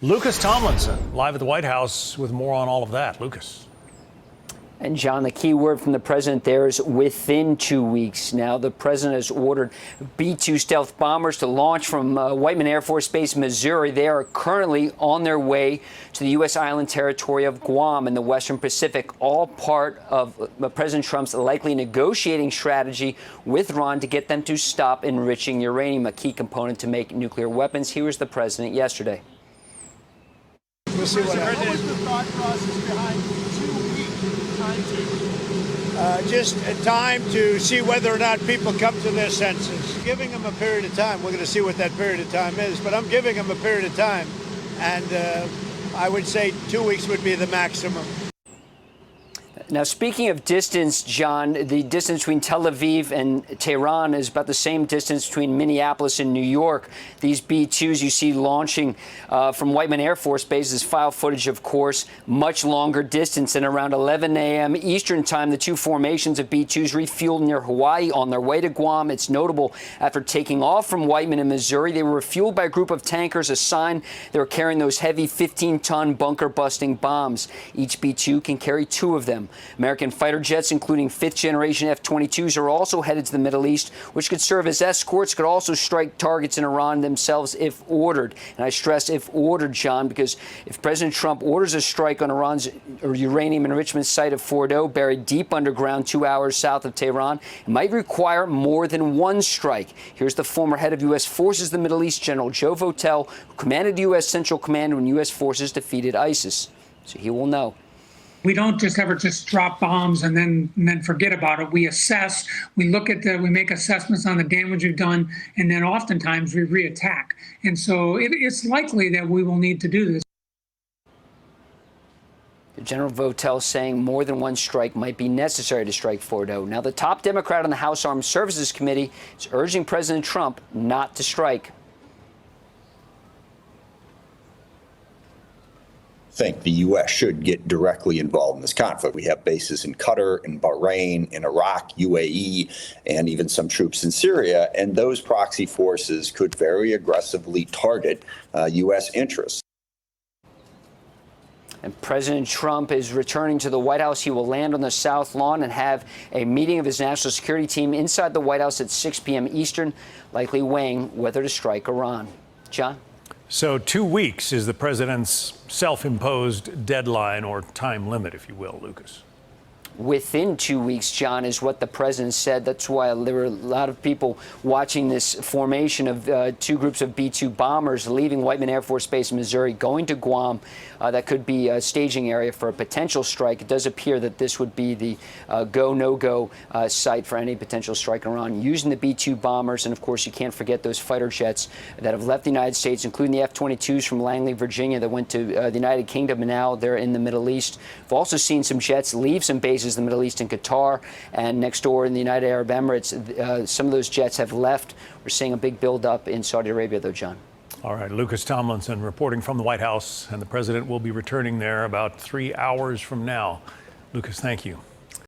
Lucas Tomlinson, live at the White House with more on all of that. Lucas. And John, the key word from the president there is within 2 weeks. Now, the president has ordered B-2 stealth bombers to launch from Whiteman Air Force Base, Missouri. They are currently on their way to the U.S. island territory of Guam in the Western Pacific, all part of President Trump's likely negotiating strategy with Iran to get them to stop enriching uranium, a key component to make nuclear weapons. Here was the president yesterday. We'll see what happens. What was the thought process behind 2 week time to? Just a time to see whether or not people come to their senses. Giving them a period of time. We're going to see what that period of time is, but I'm giving them a period of time, and I would say 2 weeks would be the maximum. Now, speaking of distance, John, the distance between Tel Aviv and Tehran is about the same distance between Minneapolis and New York. These B-2s you see launching from Whiteman Air Force Base is file footage, of course, much longer distance. And around 11 a.m. Eastern time, the two formations of B-2s refueled near Hawaii on their way to Guam. It's notable after taking off from Whiteman in Missouri, they were refueled by a group of tankers, a sign they were carrying those heavy 15-ton bunker-busting bombs. Each B-2 can carry 2 of them. American fighter jets, including 5th-generation F-22s, are also headed to the Middle East, which could serve as escorts, could also strike targets in Iran themselves if ordered. And I stress if ordered, John, because if President Trump orders a strike on Iran's uranium enrichment site of Fordo, buried deep underground 2 hours south of Tehran, it might require more than one strike. Here's the former head of U.S. forces in the Middle East, General Joe Votel, who commanded U.S. Central Command when U.S. forces defeated ISIS. So he will know. We don't just ever drop bombs and then forget about it. We assess, we look at we make assessments on the damage we've done, and then oftentimes we reattack. And so it's likely that we will need to do this. General Votel saying more than one strike might be necessary to strike Fordo. Now, the top Democrat on the House Armed Services Committee is urging President Trump not to strike. Think the U.S. should get directly involved in this conflict. We have bases in Qatar, in Bahrain, in Iraq, UAE, and even some troops in Syria. And those proxy forces could very aggressively target U.S. interests. And President Trump is returning to the White House. He will land on the South Lawn and have a meeting of his national security team inside the White House at 6 p.m. Eastern, likely weighing whether to strike Iran. John? So 2 weeks is the president's self-imposed deadline or time limit, if you will, Lucas. Within 2 weeks, John, is what the president said. That's why there were a lot of people watching this formation of 2 groups of B-2 bombers leaving Whiteman Air Force Base in Missouri, going to Guam. That could be a staging area for a potential strike. It does appear that this would be the go, no-go site for any potential strike in Iran, using the B-2 bombers. And, of course, you can't forget those fighter jets that have left the United States, including the F-22s from Langley, Virginia, that went to the United Kingdom, and now they're in the Middle East. We've also seen some jets leave some bases in the Middle East in Qatar, and next door in the United Arab Emirates. Some of those jets have left. We're seeing a big buildup in Saudi Arabia, though, John. All right, Lucas Tomlinson reporting from the White House, and the president will be returning there about 3 hours from now. Lucas, thank you.